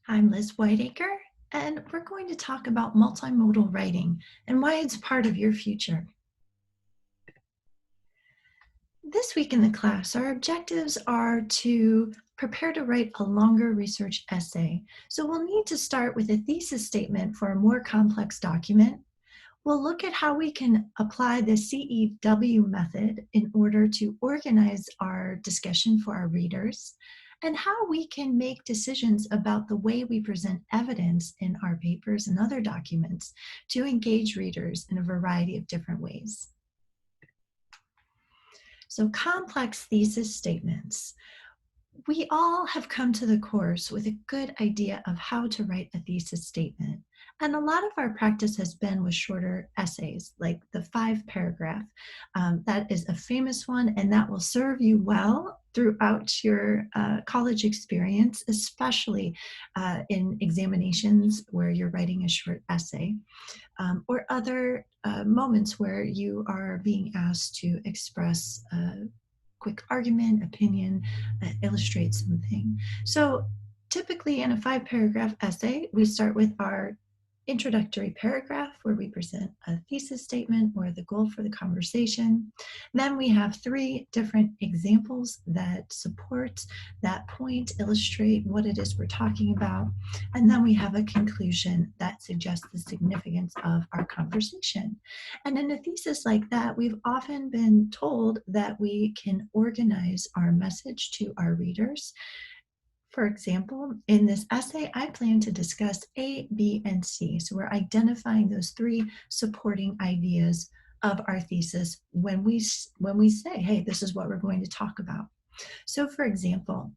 I'm Liz Whiteacre, and we're going to talk about multimodal writing and why it's part of your future. This week in the class, our objectives are to prepare to write a longer research essay. So we'll need to start with a thesis statement for a more complex document. We'll look at how we can apply the CEW method in order to organize our discussion for our readers, and how we can make decisions about the way we present evidence in our papers and other documents to engage readers in a variety of different ways. So, complex thesis statements. We all have come to the course with a good idea of how to write a thesis statement. And a lot of our practice has been with shorter essays, like the 5-paragraph. That is a famous one, and that will serve you well throughout your college experience, especially in examinations where you're writing a short essay, or other moments where you are being asked to express quick argument, opinion, illustrate something. So typically in a 5-paragraph essay, we start with our introductory paragraph where we present a thesis statement or the goal for the conversation. Then we have 3 different examples that support that point, illustrate what it is we're talking about. And then we have a conclusion that suggests the significance of our conversation. And in a thesis like that, we've often been told that we can organize our message to our readers. For example, in this essay, I plan to discuss A, B, and C. So we're identifying those 3 supporting ideas of our thesis when we say, hey, this is what we're going to talk about. So for example,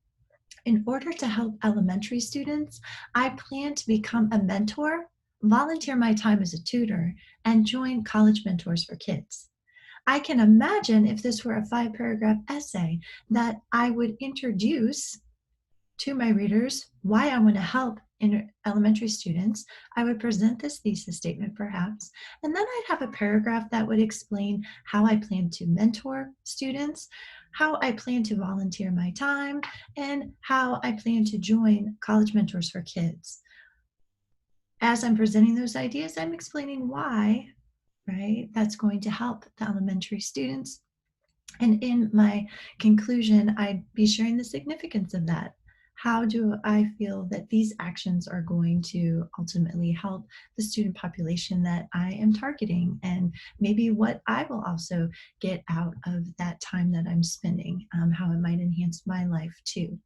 in order to help elementary students, I plan to become a mentor, volunteer my time as a tutor, and join College Mentors for Kids. I can imagine if this were a 5-paragraph essay that I would introduce to my readers why I want to help in elementary students. I would present this thesis statement perhaps, and then I'd have a paragraph that would explain how I plan to mentor students, how I plan to volunteer my time, and how I plan to join College Mentors for Kids. As I'm presenting those ideas, I'm explaining why, right? That's going to help the elementary students. And in my conclusion, I'd be sharing the significance of that. How do I feel that these actions are going to ultimately help the student population that I am targeting, and maybe what I will also get out of that time that I'm spending, how it might enhance my life too.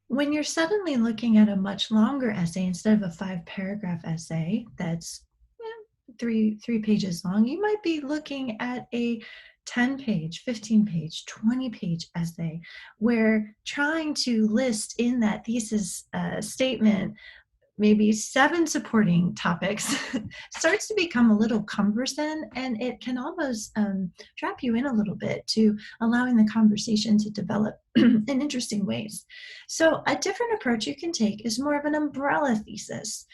When you're suddenly looking at a much longer essay instead of a 5-paragraph essay that's three pages long, you might be looking at a 10-page, 15-page, 20-page essay where trying to list in that thesis statement maybe 7 supporting topics starts to become a little cumbersome, and it can almost trap you in a little bit to allowing the conversation to develop in interesting ways. So a different approach you can take is more of an umbrella thesis.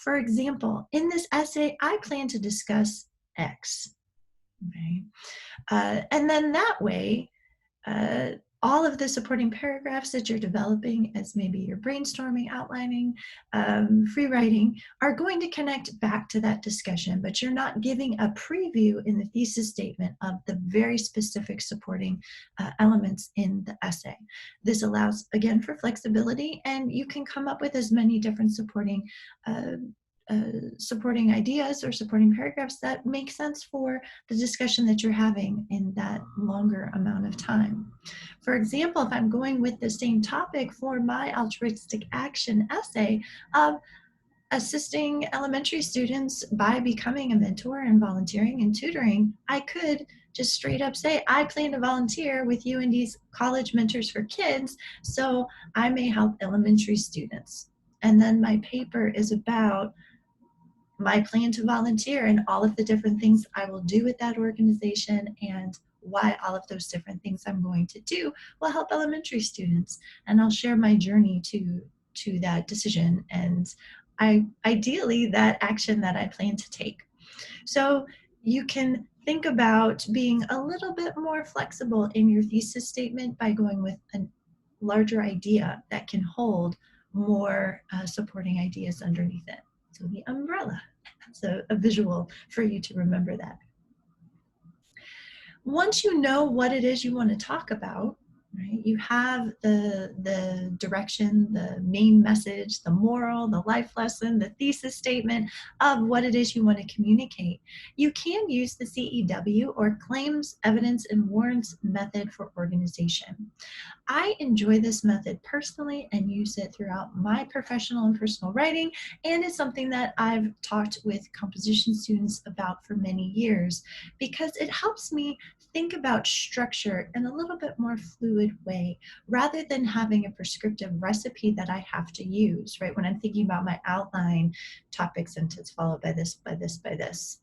For example, in this essay, I plan to discuss X. Okay? And then that way, all of the supporting paragraphs that you're developing as maybe you're brainstorming, outlining, free writing are going to connect back to that discussion, but you're not giving a preview in the thesis statement of the very specific supporting elements in the essay. This allows, again, for flexibility, and you can come up with as many different supporting ideas or supporting paragraphs that make sense for the discussion that you're having in that longer amount of time. For example, if I'm going with the same topic for my altruistic action essay of assisting elementary students by becoming a mentor and volunteering and tutoring, I could just straight up say, I plan to volunteer with UND's College Mentors for Kids, so I may help elementary students. And then my paper is about my plan to volunteer and all of the different things I will do with that organization, and why all of those different things I'm going to do will help elementary students. And I'll share my journey to that decision, and ideally that action that I plan to take. So you can think about being a little bit more flexible in your thesis statement by going with larger idea that can hold more supporting ideas underneath it. So the umbrella. So a visual for you to remember that. Once you know what it is you want to talk about, right? You have the direction, the main message, the moral, the life lesson, the thesis statement of what it is you want to communicate. You can use the CEW, or Claims, Evidence, and Warrants method for organization. I enjoy this method personally and use it throughout my professional and personal writing, and it's something that I've talked with composition students about for many years because it helps me think about structure in a little bit more fluid way rather than having a prescriptive recipe that I have to use, right? When I'm thinking about my outline, topic, sentence followed by this, by this, by this.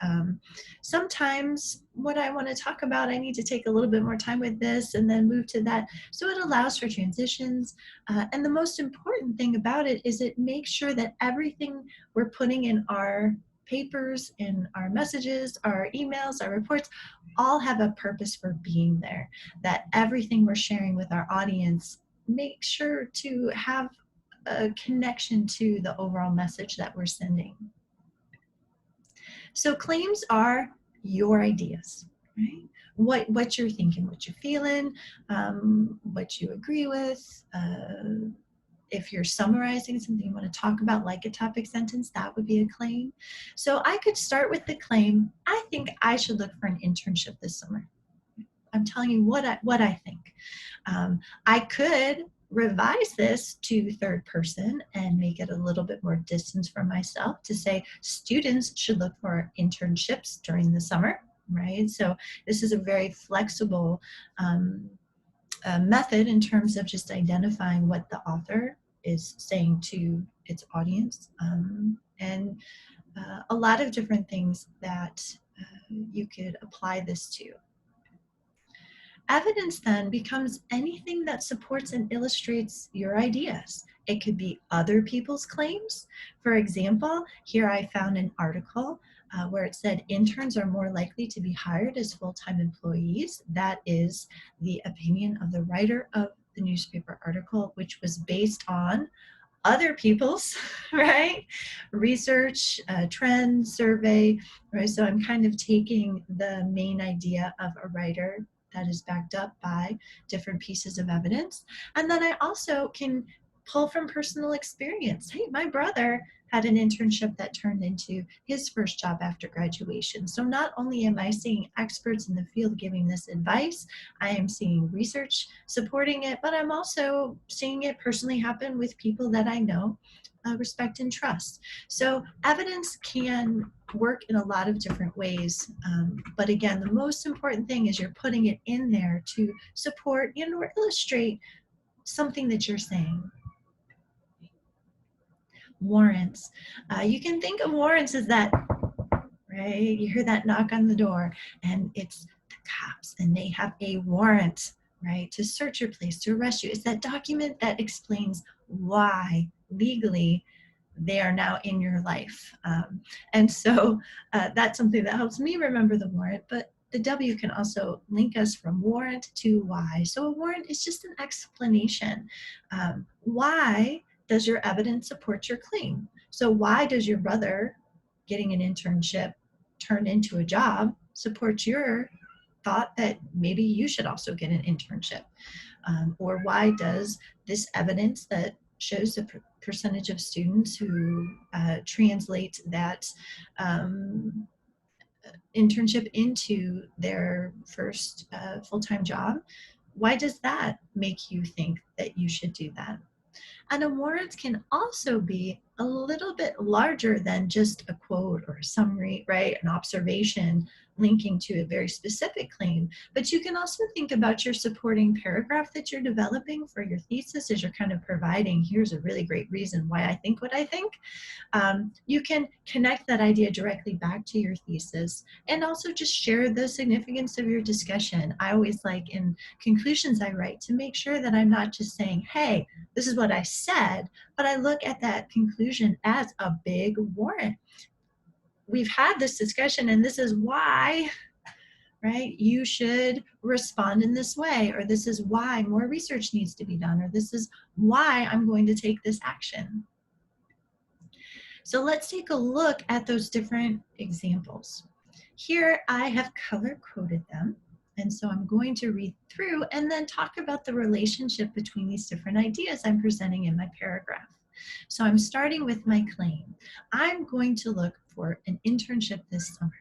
Sometimes what I want to talk about, I need to take a little bit more time with this and then move to that. So it allows for transitions. And the most important thing about it is it makes sure that everything we're putting in our papers, in our messages, our emails, our reports, all have a purpose for being there. That everything we're sharing with our audience, make sure to have a connection to the overall message that we're sending. So claims are your ideas, right? What you're thinking, what you're feeling, what you agree with. If you're summarizing something you want to talk about, like a topic sentence, that would be a claim. So I could start with the claim, I think I should look for an internship this summer. I'm telling you what I think. I could revise this to third person and make it a little bit more distance from myself to say students should look for internships during the summer, right? So this is a very flexible method in terms of just identifying what the author is saying to its audience, and a lot of different things that you could apply this to. Evidence then becomes anything that supports and illustrates your ideas. It could be other people's claims. For example, here I found an article where it said interns are more likely to be hired as full-time employees. That is the opinion of the writer of the newspaper article, which was based on other people's, right? Research, trend, survey, right? So I'm kind of taking the main idea of a writer that is backed up by different pieces of evidence. And then I also can pull from personal experience. Hey, my brother had an internship that turned into his first job after graduation. So not only am I seeing experts in the field giving this advice, I am seeing research supporting it, but I'm also seeing it personally happen with people that I know, respect, and trust. So evidence can work in a lot of different ways. But again, the most important thing is you're putting it in there to support and or illustrate something that you're saying. Warrants. You can think of warrants as that, right? You hear that knock on the door and it's the cops and they have a warrant, right, to search your place, to arrest you. It's that document that explains why legally they are now in your life. And so that's something that helps me remember the warrant, but the W can also link us from warrant to why. So a warrant is just an explanation. Why does your evidence support your claim? So why does your brother getting an internship turn into a job support your thought that maybe you should also get an internship? Or why does this evidence that shows the percentage of students who translate that internship into their first full-time job, why does that make you think that you should do that? And a warrant can also be a little bit larger than just a quote or a summary, right? An observation linking to a very specific claim. But you can also think about your supporting paragraph that you're developing for your thesis as you're kind of providing, here's a really great reason why I think what I think. You can connect that idea directly back to your thesis and also just share the significance of your discussion. I always like in conclusions I write to make sure that I'm not just saying, hey, this is what I said, but I look at that conclusion as a big warrant. We've had this discussion and this is why right? You should respond in this way, or this is why more research needs to be done, or this is why I'm going to take this action. So let's take a look at those different examples. Here I have color coded them. And so I'm going to read through and then talk about the relationship between these different ideas I'm presenting in my paragraph. So I'm starting with my claim. I'm going to look for an internship this summer.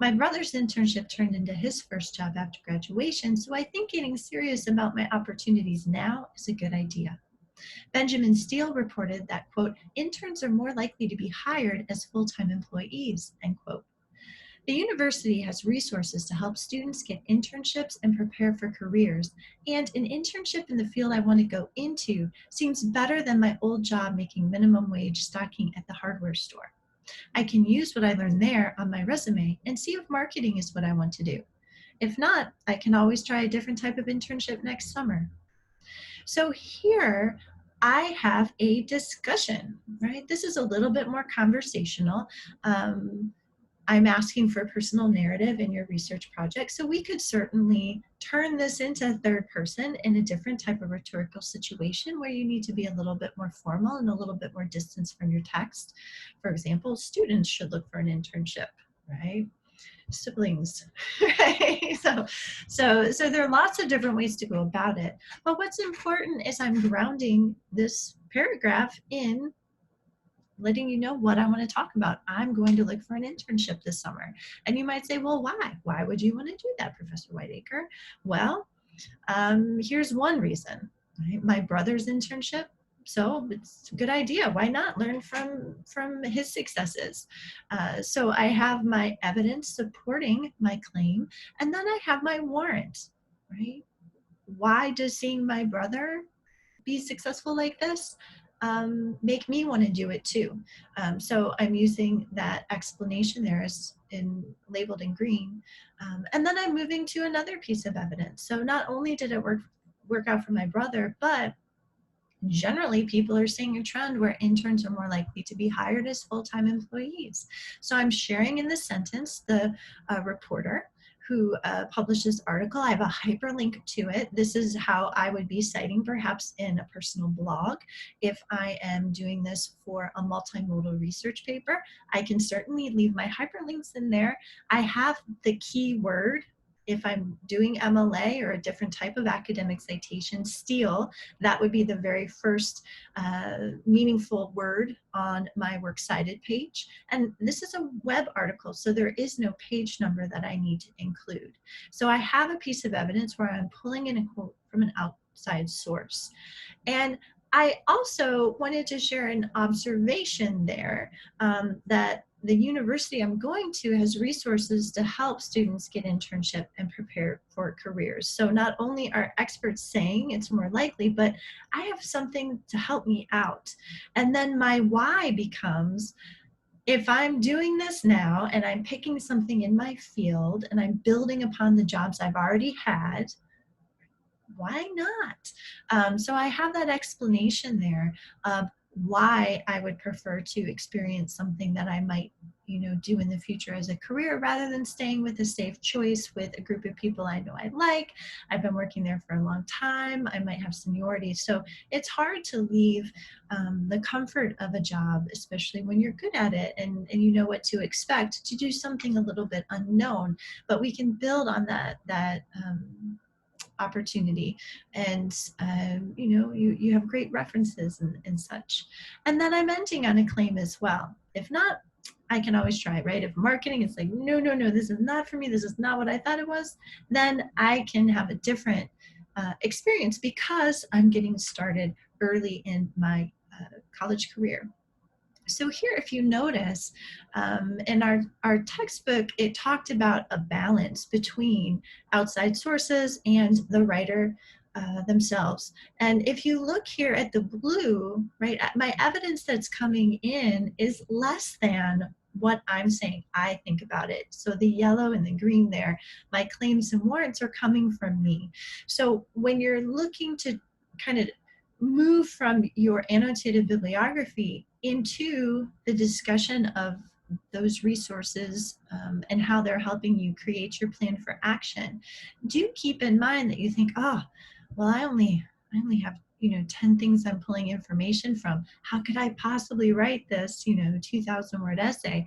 My brother's internship turned into his first job after graduation, so I think getting serious about my opportunities now is a good idea. Benjamin Steele reported that, quote, interns are more likely to be hired as full-time employees, end quote. The university has resources to help students get internships and prepare for careers, and an internship in the field I want to go into seems better than my old job making minimum wage stocking at the hardware store. I can use what I learned there on my resume and see if marketing is what I want to do. If not, I can always try a different type of internship next summer. So here I have a discussion, right? This is a little bit more conversational. I'm asking for a personal narrative in your research project. So we could certainly turn this into third person in a different type of rhetorical situation where you need to be a little bit more formal and a little bit more distance from your text. For example, students should look for an internship, right? Siblings, right? So there are lots of different ways to go about it. But what's important is I'm grounding this paragraph in letting you know what I want to talk about. I'm going to look for an internship this summer. And you might say, well, why? Why would you want to do that, Professor Whiteacre? Well, here's one reason, right? My brother's internship, so it's a good idea. Why not learn from his successes? So I have my evidence supporting my claim, and then I have my warrant, right? Why does seeing my brother be successful like this make me want to do it too? So I'm using that explanation there as labeled in green. And then I'm moving to another piece of evidence. So not only did it work out for my brother, but generally people are seeing a trend where interns are more likely to be hired as full-time employees. So I'm sharing in this sentence the reporter who published this article. I have a hyperlink to it. This is how I would be citing perhaps in a personal blog. If I am doing this for a multimodal research paper, I can certainly leave my hyperlinks in there. I have the keyword. If I'm doing MLA or a different type of academic citation, Steele, that would be the very first meaningful word on my works cited page. And this is a web article, so there is no page number that I need to include. So I have a piece of evidence where I'm pulling in a quote from an outside source. And I also wanted to share an observation there that the university I'm going to has resources to help students get internship and prepare for careers. So not only are experts saying it's more likely, but I have something to help me out. And then my why becomes, if I'm doing this now and I'm picking something in my field and I'm building upon the jobs I've already had, why not? So I have that explanation there of why I would prefer to experience something that I might, do in the future as a career rather than staying with a safe choice with a group of people I know I like. I've been working there for a long time. I might have seniority. So it's hard to leave the comfort of a job, especially when you're good at it and you know what to expect, to do something a little bit unknown. But we can build on that opportunity, and you have great references and such. And then I'm ending on a claim as well. If not, I can always try, right? If marketing is like, no, this is not for me, this is not what I thought it was, then I can have a different experience because I'm getting started early in my college career. So here, if you notice, in our textbook, it talked about a balance between outside sources and the writer themselves. And if you look here at the blue, right, my evidence that's coming in is less than what I'm saying I think about it. So the yellow and the green there, my claims and warrants are coming from me. So when you're looking to kind of move from your annotated bibliography into the discussion of those resources and how they're helping you create your plan for action, do keep in mind that you think, oh, well, I only have 10 things I'm pulling information from. How could I possibly write this 2,000 word essay?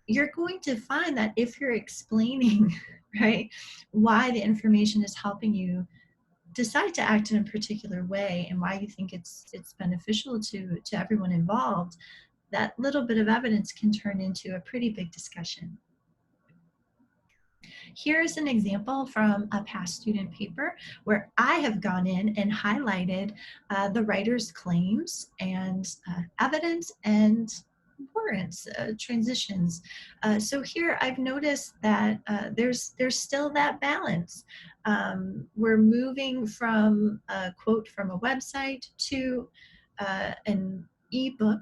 You're going to find that if you're explaining right, why the information is helping you decide to act in a particular way and why you think it's beneficial to everyone involved, that little bit of evidence can turn into a pretty big discussion. Here's an example from a past student paper where I have gone in and highlighted the writer's claims and evidence and warrants, transitions. So here I've noticed that there's still that balance. We're moving from a quote from a website to an ebook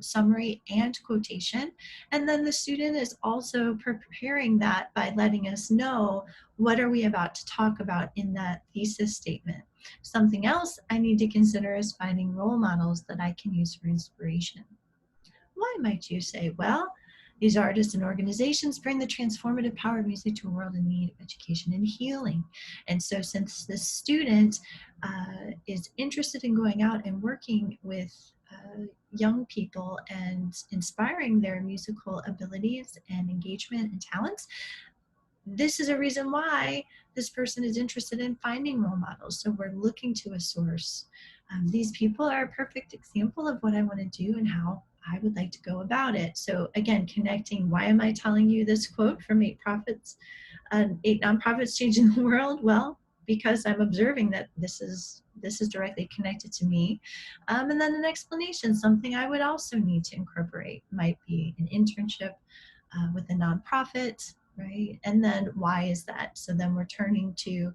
summary and quotation. And then the student is also preparing that by letting us know what are we about to talk about in that thesis statement. Something else I need to consider is finding role models that I can use for inspiration. Why, might you say? Well, these artists and organizations bring the transformative power of music to a world in need of education and healing. And so since the student is interested in going out and working with young people and inspiring their musical abilities and engagement and talents, this is a reason why this person is interested in finding role models. So we're looking to a source. These people are a perfect example of what I want to do and how I would like to go about it. So again, connecting, why am I telling you this quote from eight nonprofits changing the world? Well, because I'm observing that this is directly connected to me. And then an explanation, something I would also need to incorporate might be an internship with a nonprofit, right? And then why is that? So then we're turning to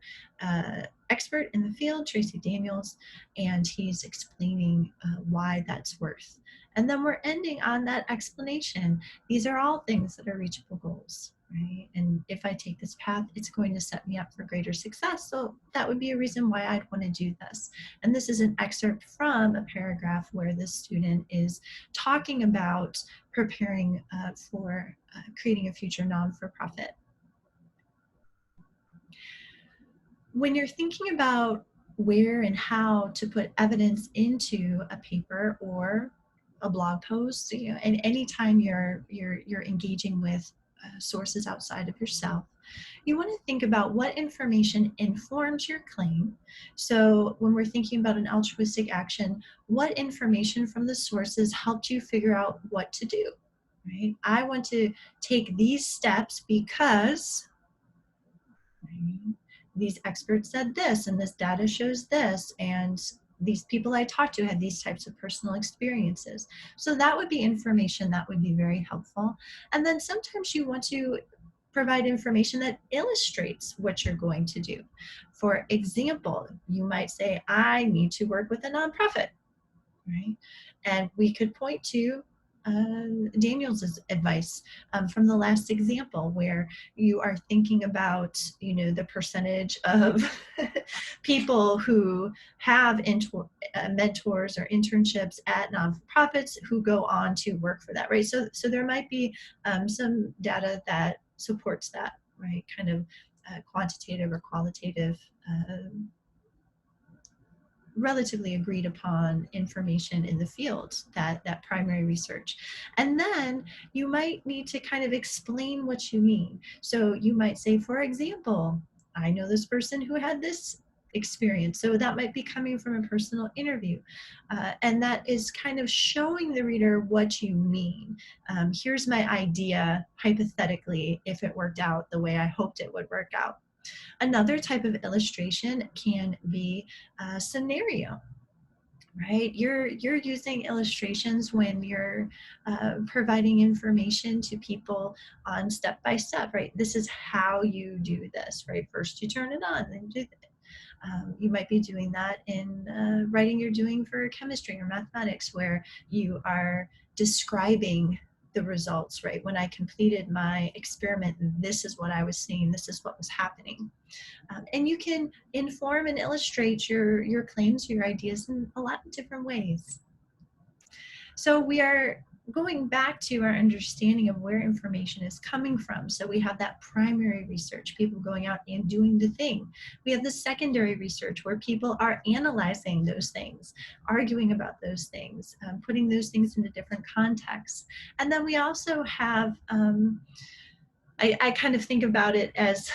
expert in the field, Tracy Daniels, and he's explaining why that's worth. And then we're ending on that explanation. These are all things that are reachable goals, right? And if I take this path, it's going to set me up for greater success. So that would be a reason why I'd want to do this. And this is an excerpt from a paragraph where the student is talking about preparing for creating a future non-for-profit. When you're thinking about where and how to put evidence into a paper or a blog post, and anytime you're engaging with sources outside of yourself, you want to think about what information informs your claim. So when we're thinking about an altruistic action, what information from the sources helped you figure out what to do, right? I want to take these steps because, right, these experts said this, and this data shows this, and these people I talked to had these types of personal experiences. So that would be information that would be very helpful. And then sometimes you want to provide information that illustrates what you're going to do. For example, you might say, I need to work with a nonprofit, right? And we could point to Daniel's advice from the last example, where you are thinking about, the percentage of people who have mentors or internships at nonprofits who go on to work for that, right? So there might be some data that supports that, right? Kind of quantitative or qualitative relatively agreed upon information in the field, that primary research. And then you might need to kind of explain what you mean. So you might say, for example, I know this person who had this experience. So that might be coming from a personal interview. And that is kind of showing the reader what you mean. Here's my idea, hypothetically, if it worked out the way I hoped it would work out. Another type of illustration can be a scenario, right? You're using illustrations when you're providing information to people on step by step, right? This is how you do this, right? First you turn it on, then you do it. You might be doing that in writing you're doing for chemistry or mathematics, where you are describing the results, right? When I completed my experiment, this is what I was seeing, this is what was happening. And you can inform and illustrate your claims, your ideas in a lot of different ways. So we are going back to our understanding of where information is coming from. So we have that primary research, people going out and doing the thing. We have the secondary research where people are analyzing those things, arguing about those things, putting those things into different contexts. And then we also have I kind of think about it as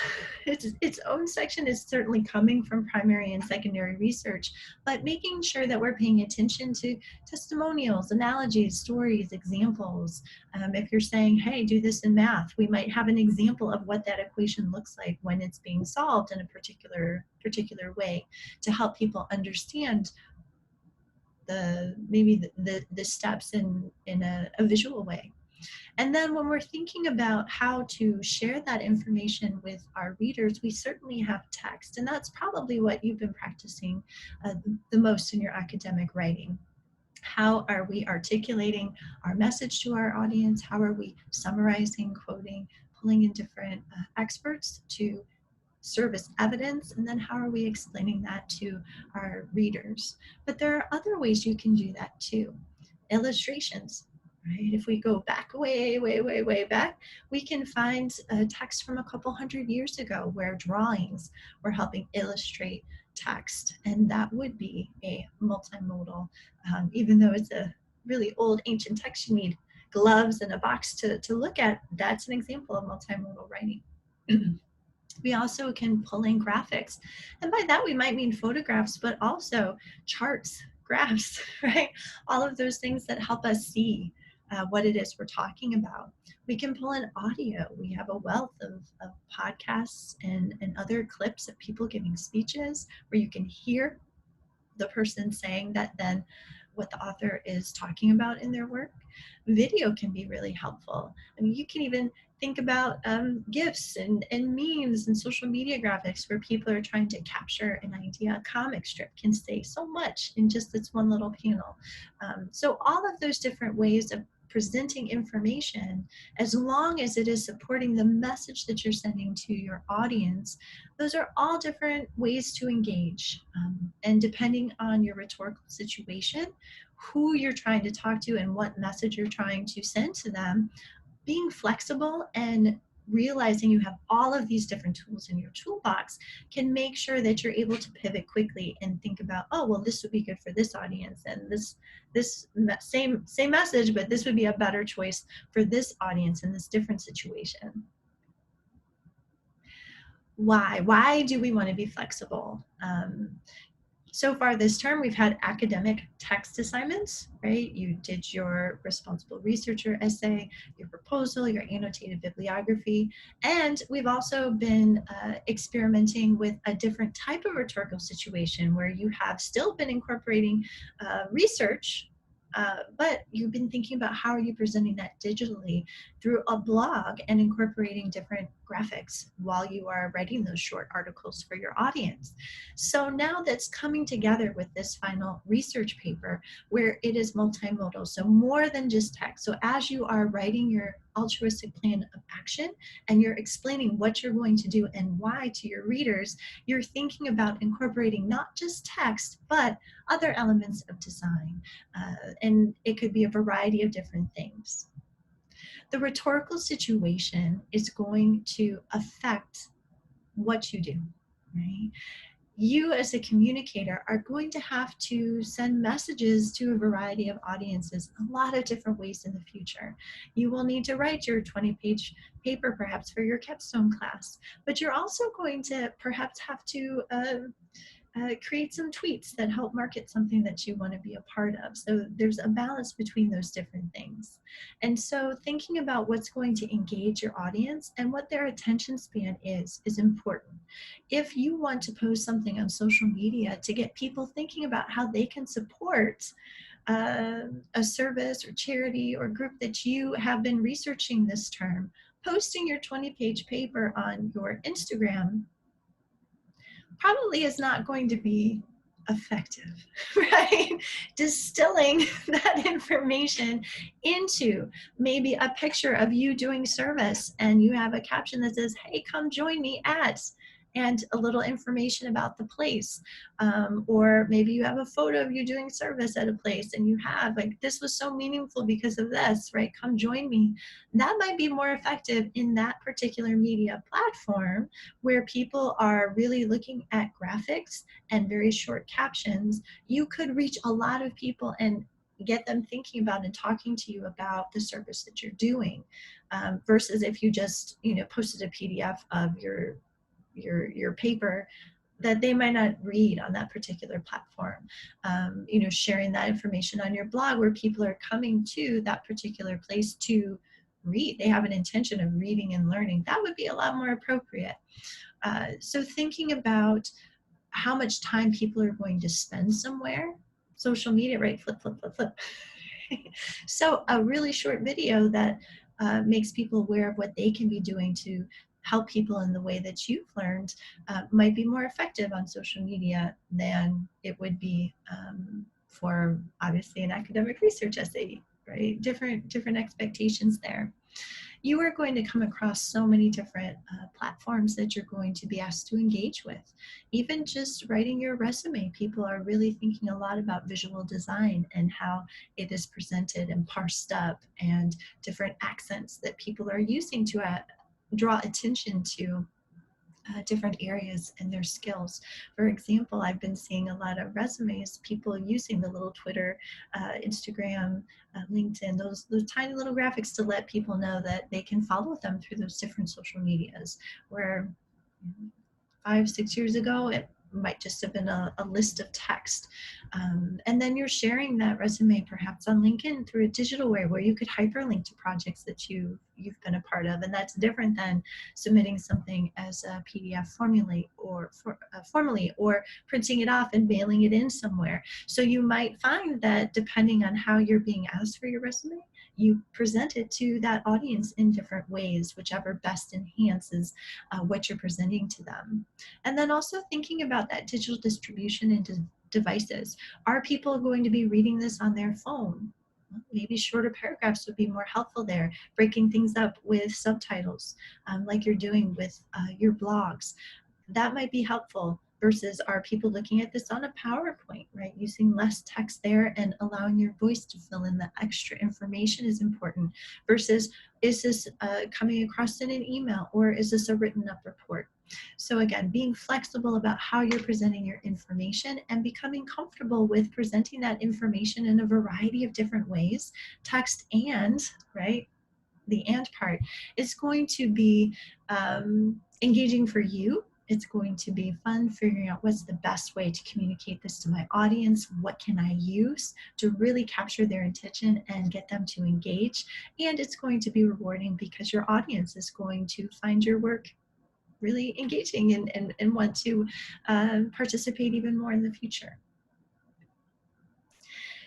its own section is certainly coming from primary and secondary research, but making sure that we're paying attention to testimonials, analogies, stories, examples. If you're saying, hey, do this in math, we might have an example of what that equation looks like when it's being solved in a particular way to help people understand the steps in a visual way. And then when we're thinking about how to share that information with our readers, we certainly have text. And that's probably what you've been practicing the most in your academic writing. How are we articulating our message to our audience? How are we summarizing, quoting, pulling in different experts to serve as evidence? And then how are we explaining that to our readers? But there are other ways you can do that too. Illustrations, right? If we go back way back, we can find a text from a couple hundred years ago where drawings were helping illustrate text, and that would be a multimodal. Even though it's a really old ancient text, you need gloves and a box to look at. That's an example of multimodal writing. We also can pull in graphics. And by that, we might mean photographs, but also charts, graphs, right? All of those things that help us see what it is we're talking about. We can pull in audio. We have a wealth of podcasts and other clips of people giving speeches where you can hear the person saying that then what the author is talking about in their work. Video can be really helpful. I mean, you can even think about GIFs and memes and social media graphics where people are trying to capture an idea. A comic strip can say so much in just this one little panel. So all of those different ways of presenting information, as long as it is supporting the message that you're sending to your audience, those are all different ways to engage. And depending on your rhetorical situation, who you're trying to talk to and what message you're trying to send to them, being flexible and realizing you have all of these different tools in your toolbox can make sure that you're able to pivot quickly and think about, oh, well, this would be good for this audience, and this same message, but this would be a better choice for this audience in this different situation. Why do we want to be flexible? So far this term, we've had academic text assignments, right? You did your responsible researcher essay, your proposal, your annotated bibliography, and we've also been experimenting with a different type of rhetorical situation where you have still been incorporating research, but you've been thinking about how are you presenting that digitally through a blog and incorporating different graphics while you are writing those short articles for your audience. So now that's coming together with this final research paper where it is multimodal, so more than just text. So as you are writing your altruistic plan of action and you're explaining what you're going to do and why to your readers, you're thinking about incorporating not just text, but other elements of design. And it could be a variety of different things. The rhetorical situation is going to affect what you do, right? You as a communicator are going to have to send messages to a variety of audiences a lot of different ways in the future. You will need to write your 20-page paper perhaps for your capstone class, but you're also going to perhaps have to create some tweets that help market something that you want to be a part of. So there's a balance between those different things. And so thinking about what's going to engage your audience and what their attention span is important. If you want to post something on social media to get people thinking about how they can support a service or charity or group that you have been researching this term, posting your 20-page paper on your Instagram probably is not going to be effective, right? Distilling that information into maybe a picture of you doing service and you have a caption that says, hey, come join me at, and a little information about the place. Or maybe you have a photo of you doing service at a place and you have like, this was so meaningful because of this, right? Come join me. That might be more effective in that particular media platform where people are really looking at graphics and very short captions. You could reach a lot of people and get them thinking about and talking to you about the service that you're doing, versus if you just posted a PDF of your paper that they might not read on that particular platform. Sharing that information on your blog where people are coming to that particular place to read. They have an intention of reading and learning. That would be a lot more appropriate. So thinking about how much time people are going to spend somewhere. Social media, right? Flip, flip, flip, flip. So a really short video that makes people aware of what they can be doing to help people in the way that you've learned might be more effective on social media than it would be for obviously an academic research essay, right? Different expectations there. You are going to come across so many different platforms that you're going to be asked to engage with. Even just writing your resume, people are really thinking a lot about visual design and how it is presented and parsed up, and different accents that people are using to draw attention to different areas and their skills. For example, I've been seeing a lot of resumes, people using the little Twitter, Instagram, LinkedIn, those tiny little graphics to let people know that they can follow them through those different social medias, where 5-6 years ago, it might just have been a list of text. And then you're sharing that resume perhaps on LinkedIn through a digital way where you could hyperlink to projects that you've been a part of. And that's different than submitting something as a PDF formally or printing it off and mailing it in somewhere. So you might find that depending on how you're being asked for your resume, you present it to that audience in different ways, whichever best enhances what you're presenting to them. And then also thinking about that digital distribution into devices. Are people going to be reading this on their phone? Well, maybe shorter paragraphs would be more helpful there, breaking things up with subtitles, like you're doing with your blogs. That might be helpful. Versus, are people looking at this on a PowerPoint, right? Using less text there and allowing your voice to fill in the extra information is important. Versus, is this coming across in an email, or is this a written up report? So again, being flexible about how you're presenting your information and becoming comfortable with presenting that information in a variety of different ways, text and, right? The and part is going to be engaging for you. It's going to be fun figuring out what's the best way to communicate this to my audience. What can I use to really capture their attention and get them to engage? And it's going to be rewarding because your audience is going to find your work really engaging and want to participate even more in the future.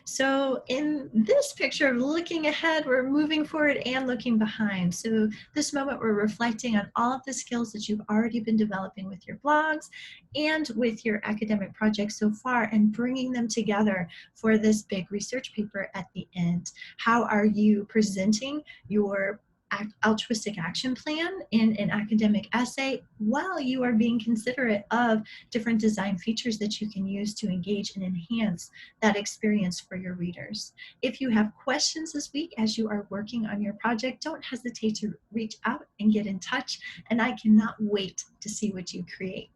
So in this picture of looking ahead, we're moving forward and looking behind. So this moment, we're reflecting on all of the skills that you've already been developing with your blogs and with your academic projects so far, and bringing them together for this big research paper at the end. How are you presenting your altruistic action plan in an academic essay while you are being considerate of different design features that you can use to engage and enhance that experience for your readers? If you have questions this week as you are working on your project, don't hesitate to reach out and get in touch, and I cannot wait to see what you create.